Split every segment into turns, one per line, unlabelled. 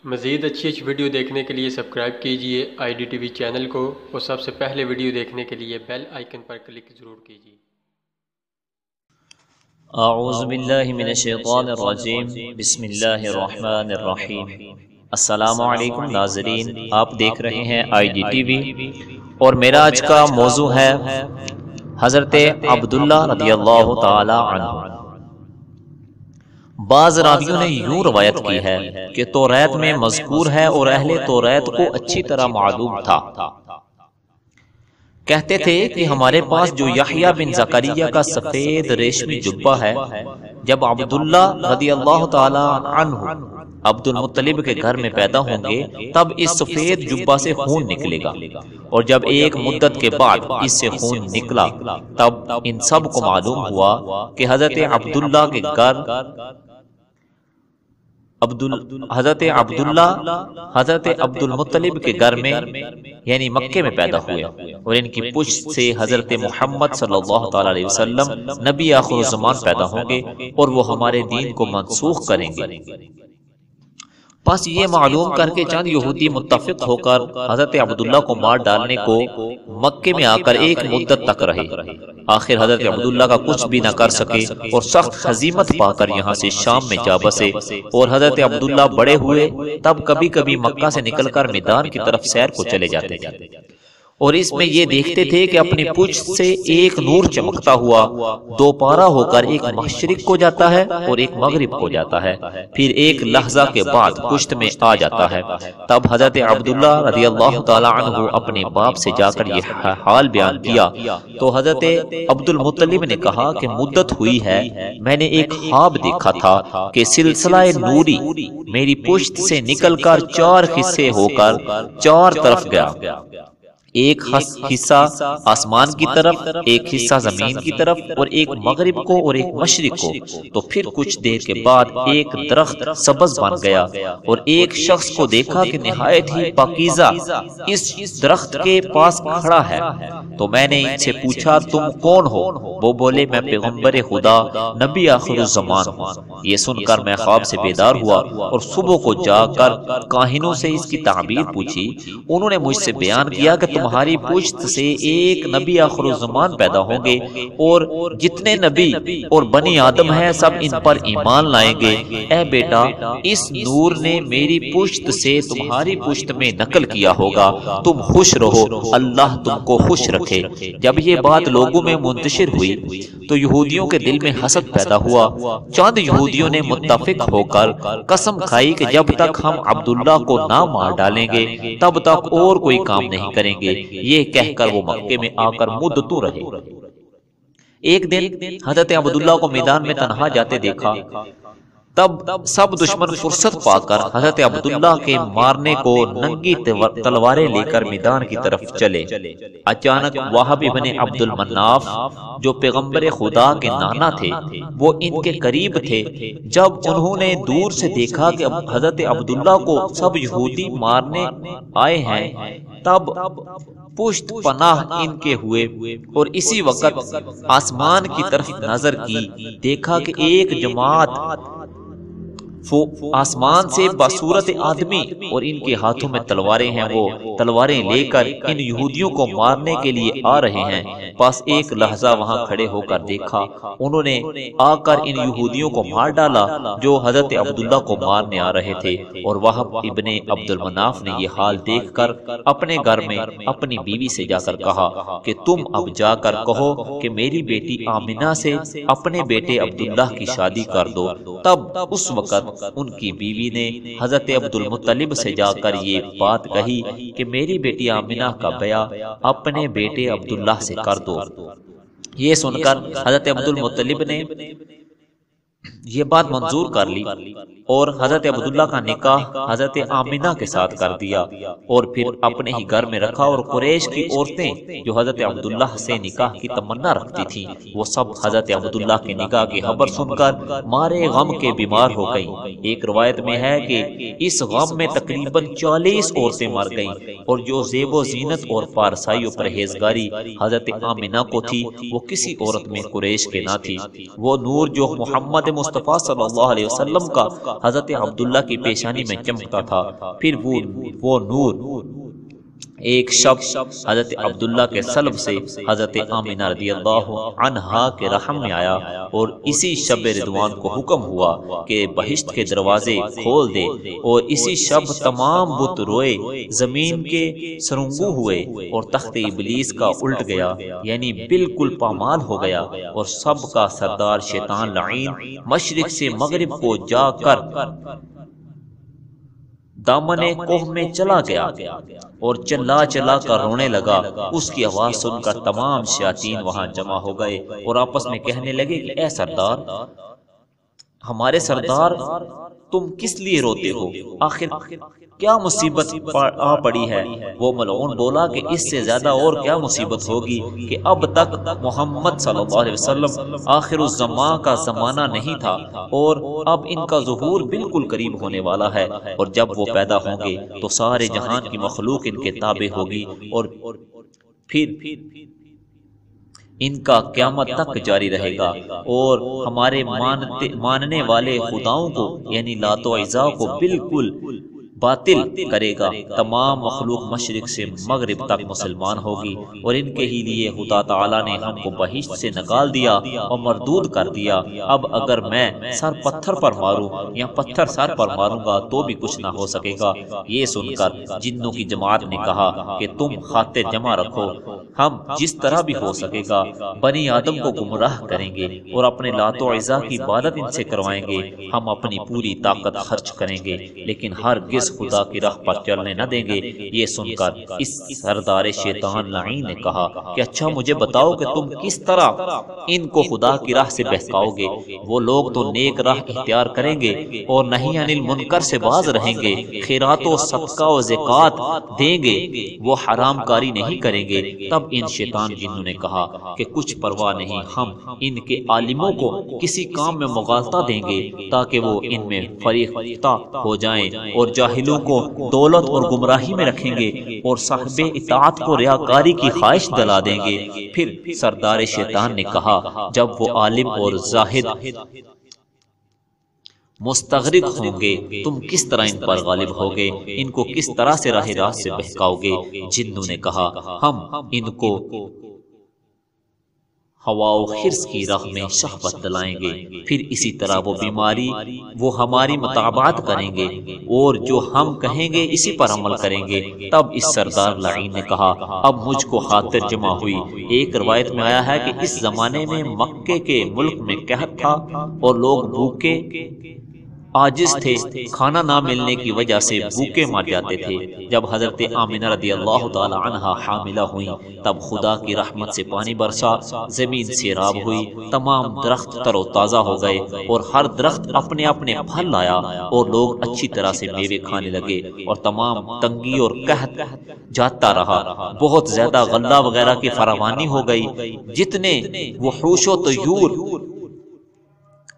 مزید اچھی ویڈیو دیکھنے کے لیے سبسکرائب کیجیے IDTV چینل کو اور سب سے پہلے ویڈیو دیکھنے کے لیے بیل آئیکن پر کلک ضرور کیجیے۔
اعوذ باللہ من الشیطان الرجیم، بسم اللہ الرحمن الرحیم۔ السلام علیکم ناظرین، آپ دیکھ رہے ہیں IDTV اور میرا آج کا موضوع ہے حضرت عبداللہ رضی اللہ تعالی عنہ۔ بعض راویوں نے یوں روایت کی ہے کہ توریت میں مذکور ہے اور اہل توریت کو اچھی طرح معلوم تھا۔ کہتے تھے کہ ہمارے پاس جو یحییٰ بن زکریا کا سفید ریشمی جبہ ہے، جب عبداللہ رضی اللہ تعالی عنہ عبد المطلب کے گھر میں پیدا ہوں گے تب اس سفید جبہ سے خون نکلے گا، اور جب ایک مدت کے بعد اس سے خون نکلا تب ان سب کو معلوم ہوا کہ حضرت عبداللہ کے گھر حضرت عبد المطلب کے گھر میں یعنی مکے میں پیدا ہوئے، اور ان کی پشت سے حضرت محمد صلی اللہ تعالی علیہ وسلم نبی آخر الزمان پیدا ہوں گے اور وہ ہمارے دین کو منسوخ کریں گے۔ بس یہ معلوم کر کے چند یہودی متفق ہو کر حضرت عبداللہ کو مار ڈالنے کو مکے میں آ کر ایک مدت تک رہے۔ آخر حضرت عبداللہ کا کچھ بھی نہ کر سکے اور سخت ہزیمت پا کر یہاں سے شام میں جا بسے، اور حضرت عبداللہ بڑے ہوئے تب کبھی کبھی مکہ سے نکل کر میدان کی طرف سیر کو چلے جاتے تھے، اور اس میں یہ دیکھتے تھے کہ اپنی پشت سے ایک نور چمکتا ہوا دو پارہ ہو کر ایک مشرق کو جاتا ہے اور ایک مغرب کو جاتا ہے، پھر ایک لحظہ کے بعد پشت میں آ جاتا ہے۔ تب حضرت عبداللہ رضی اللہ تعالی عنہ اپنے باپ سے جا کر یہ حال بیان کیا تو حضرت عبد المطلب نے کہا کہ مدت ہوئی ہے، میں نے ایک خواب دیکھا تھا کہ سلسلہ نوری میری پشت سے نکل کر چار حصے ہو کر چار طرف گیا، ایک حصہ آسمان کی طرف، ایک حصہ زمین کی طرف، اور ایک مغرب کو اور ایک مشرق کو۔ تو پھر کچھ دیر کے بعد ایک درخت سبز بن گیا، اور ایک شخص کو دیکھا کہ نہایت ہی پاکیزہ اس درخت کے پاس کھڑا ہے۔ تو میں نے ان سے پوچھا تم کون ہو؟ وہ بولے میں پیغمبر خدا نبی آخر الزمان ہوں۔ یہ سن کر میں خواب سے بیدار ہوا اور صبح کو جا کر کاہنوں سے اس کی تعبیر پوچھی۔ انہوں نے مجھ سے بیان کیا کہ تمہاری پشت سے ایک نبی آخر الزمان پیدا ہوں گے، اور جتنے نبی اور بنی آدم ہیں سب ان پر ایمان لائیں گے۔ اے بیٹا، اس نور نے میری پشت سے تمہاری پشت میں نقل کیا ہوگا، تم خوش رہو، اللہ تم کو خوش رکھے۔ جب یہ بات لوگوں میں منتشر ہوئی تو یہودیوں کے دل میں حسد پیدا ہوا۔ چند یہودیوں نے متفق ہو کر قسم کھائی کہ جب تک ہم عبداللہ کو نہ مار ڈالیں گے تب تک اور کوئی کام نہیں کریں گے۔ یہ کہہ کر وہ مکے میں آ کر مدتوں رہے۔ ایک دن حضرت عبداللہ کو میدان میں تنہا جاتے دیکھا، تب سب دشمن فرصت پا کر حضرت عبداللہ کے مارنے کو ننگی تلواریں لے کر میدان کی طرف چلے۔ اچانک وہب ابن عبد المناف جو پیغمبر خدا کے نانا تھے وہ ان کے قریب تھے۔ جب انہوں نے دور سے دیکھا کہ حضرت عبداللہ کو سب یہودی مارنے آئے ہیں تب پشت پناہ ان کے ہوئے، اور اسی وقت آسمان کی طرف نظر کی، دیکھا کہ ایک جماعت آسمان سے بصورت آدمی اور ان کے ہاتھوں میں تلواریں ہیں، وہ تلواریں لے کر ان یہودیوں کو مارنے کے لیے آ رہے ہیں۔ پس ایک لحظہ وہاں کھڑے ہو کر دیکھا، انہوں نے آ کر ان یہودیوں کو مار ڈالا جو حضرت عبداللہ کو مارنے آ رہے تھے۔ اور وہب ابن عبد المناف نے یہ حال دیکھ کر اپنے گھر میں اپنی بیوی سے جا کر کہا کہ تم اب جا کر کہو کہ میری بیٹی آمنہ سے اپنے بیٹے عبداللہ کی شادی کر دو۔ تب اس وقت ان کی بیوی نے حضرت عبد المطلب سے جا کر یہ بات کہی کہ میری بیٹی آمنہ کا بیعہ اپنے بیٹے عبداللہ سے کر دو۔ یہ سن کر حضرت عبد المطلب نے یہ بات منظور کر لی اور حضرت عبداللہ کا نکاح حضرت آمنہ کے ساتھ کر دیا، اور پھر اپنے ہی گھر میں رکھا، اور قریش کی عورتیں جو حضرت عبداللہ سے نکاح کی تمنا رکھتی تھیں وہ سب حضرت عبداللہ کے نکاح کی خبر سن کر مارے غم کے بیمار ہو گئیں۔ ایک روایت میں ہے کہ اس غم میں تقریباً 40 عورتیں مر گئیں، اور جو زیب و زینت اور پارسائی و پرہیزگاری حضرت آمنہ کو تھی وہ کسی عورت میں قریش کے نہ تھی۔ وہ نور جو محمد مصطفیٰ صلی اللہ علیہ وسلم کا حضرت عبداللہ کی پیشانی میں چمکتا تھا۔ پھر وہ نور ایک شب حضرت عبداللہ کے سلب سے حضرت آمینہ رضی اللہ عنہا کے رحم میں آیا، اور اسی شب رضوان کو حکم ہوا کہ بہشت کے دروازے کھول دے، اور اسی شب تمام بت روئے، زمین کے سرنگو ہوئے، اور تخت ابلیس کا الٹ گیا، یعنی بالکل پامال ہو گیا، اور سب کا سردار شیطان لعین مشرق سے مغرب کو جا کر دامن کوہ میں چلا گیا اور چلا چلا کر رونے لگا۔ اس کی آواز سن کر تمام شیاطین وہاں جمع ہو گئے اور آپس میں کہنے لگے کہ اے سردار، ہمارے سردار، تم کس لیے روتے ہو؟ آخر کیا مصیبت آ پڑی ہے؟ وہ ملعون بولا کہ اس سے زیادہ اور کیا مصیبت ہوگی کہ اب تک محمد صلی اللہ علیہ وسلم آخر الزمان کا زمانہ نہیں تھا، اور اب ان کا ظہور بالکل قریب ہونے والا ہے، اور جب وہ پیدا ہوں گے تو سارے جہان کی مخلوق ان کے تابع ہوگی، اور پھر ان کا قیامت تک جاری رہے گا، اور ہمارے ماننے والے خداؤں کو یعنی لات و عزا کو بالکل باطل کرے گا۔ تمام مخلوق مشرق سے مغرب تک مسلمان ہوگی، اور ان کے ہی لیے خدا تعالیٰ نے ہم کو بہشت سے نکال دیا اور مردود کر دیا۔ اب اگر میں سر پتھر پر ماروں یا پتھر سر پر ماروں گا تو بھی کچھ نہ ہو سکے گا۔ یہ سن کر جنوں کی جماعت نے کہا کہ تم خاطر جمع رکھو، ہم جس طرح بھی ہو سکے گا بنی آدم کو گمراہ کریں گے اور اپنے لات و عزا کی عبادت ان سے کروائیں گے۔ ہم اپنی پوری طاقت خرچ کریں گے، لیکن ہرگز خدا کی راہ پر چلنے نہ دیں گے۔ یہ سن کر اس سردار شیطان لعین نے کہا کہ اچھا مجھے بتاؤ کہ تم کس طرح ان کو خدا کی راہ سے بہکاؤ گے؟ وہ لوگ تو نیک راہ اختیار کریں گے اور نہی عن المنکر سے باز رہیں گے، خیرات و صدقہ و زکات دیں گے، وہ حرام کاری نہیں کریں گے۔ تب ان شیطان جنوں نے کہا کہ کچھ پرواہ نہیں، ہم ان کے عالموں کو کسی کام میں مغالطہ دیں گے تاکہ وہ ان میں فریفتہ ہو جائیں، اور جاہلوں کو دولت اور گمراہی میں رکھیں گے، اور صاحب اطاعت کو ریاکاری کی خواہش دلا دیں گے۔ پھر سردار شیطان نے کہا جب وہ عالم اور زاہد مستغرق ہوں گے تم کس طرح ان پر غالب ہوگے؟ ان کو کس طرح سے راہ راست سے بہکاؤ گے؟ جنوں نے کہا ہم ان کو ہوا و خرس کی راہ میں شہوت دلائیں گے، پھر اسی طرح وہ بیماری وہ ہماری مطابعت کریں گے، اور جو ہم کہیں گے اسی پر عمل کریں گے۔ تب اس سردار لعین نے کہا اب مجھ کو خاطر جمع ہوئی۔ ایک روایت میں آیا ہے کہ اس زمانے میں مکے کے ملک میں قحط تھا اور لوگ بھوکے عاجز تھے، کھانا نہ ملنے کی وجہ سے بھوکے مر جاتے تھے۔ جب حضرت آمینہ رضی اللہ تعالی عنہا حاملہ ہوئیں تب خدا کی رحمت سے پانی برسا، زمین سیراب ہوئی، تمام درخت تر و تازہ ہو گئے، اور ہر درخت اپنے اپنے پھل لایا، اور لوگ اچھی طرح سے میوے کھانے لگے، اور تمام تنگی اور قحط جاتا رہا۔ بہت زیادہ غلہ وغیرہ کی فراوانی ہو گئی، جتنے وحوش و طیور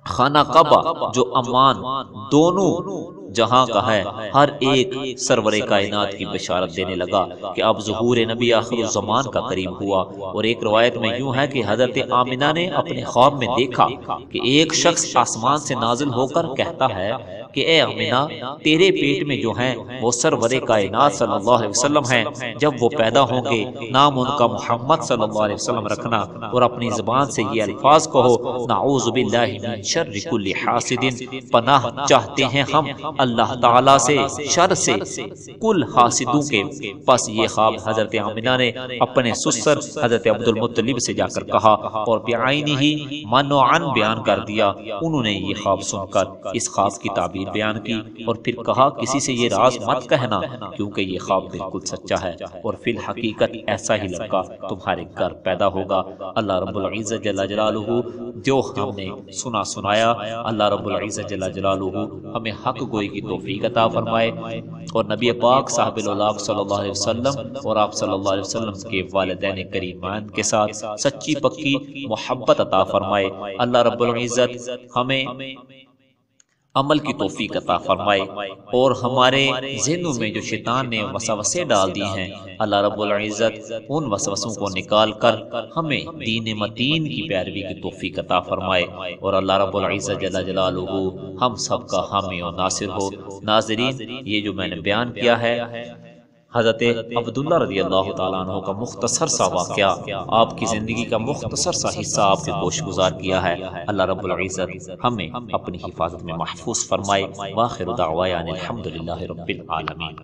خانہ کعبہ جو امان دونوں جہاں کا ہے، ہر ایک سرور کائنات کی بشارت دینے لگا کہ اب ظہور نبی آخر الزمان کا قریب ہوا۔ اور ایک روایت میں یوں ہے کہ حضرت آمینہ نے اپنے خواب میں دیکھا کہ ایک شخص آسمان سے نازل ہو کر کہتا ہے کہ اے آمینہ تیرے پیٹ میں جو ہیں وہ سرور کائنات صلی اللہ علیہ وسلم ہیں، جب وہ پیدا ہوں گے نام ان کا محمد صلی اللہ علیہ وسلم رکھنا، اور اپنی زبان سے یہ الفاظ کہو نعوذ باللہ من شر کل حاسد، پناہ چاہتے ہیں ہم اللہ تعالیٰ سے شر سے کل حاسدوں کے۔ پس یہ خواب حضرت آمینہ نے اپنے سسر حضرت عبد المطلب سے جا کر کہا اور بعینہ ہی منوعاً بیان کر دیا۔ انہوں نے یہ خواب سن کر اس خواب کی تعبیر بیان کی اور پھر کہا کسی سے یہ راز مت کہنا کیونکہ یہ خواب بالکل سچا ہے، اور فی الحقیقت ایسا ہی لڑکا تمہارے گھر پیدا ہوگا۔ اللہ رب العزت جل جلالہ جو ہم نے سنایا، اللہ رب العزت جل جلالہ ہمیں حق گوئی کی توفیق عطا فرمائے، اور نبی پاک صاحب الاولاق صلی اللہ علیہ وسلم اور آپ صلی اللہ علیہ وسلم کے والدین کریمان کے ساتھ سچی پکی محبت عطا فرمائے۔ اللہ رب العزت ہمیں عمل کی توفیق عطا فرمائے، اور ہمارے ذہنوں میں جو شیطان نے وسوسے ڈال دی ہیں، اللہ رب العزت ان وسوسوں کو نکال کر ہمیں دین متین کی پیروی کی توفیق عطا فرمائے، اور اللہ رب العزت جل جلالہ ہم سب کا حامی و ناصر ہو۔ ناظرین، یہ جو میں نے بیان کیا ہے حضرت عبداللہ رضی اللہ تعالیٰ عنہ کا مختصر سا واقعہ، آپ کی زندگی کا مختصر سا حصہ آپ کے گوش گزار کیا ہے۔ اللہ رب العزت ہمیں اپنی حفاظت میں محفوظ فرمائے۔ وآخر دعوانا الحمدللہ رب العالمین۔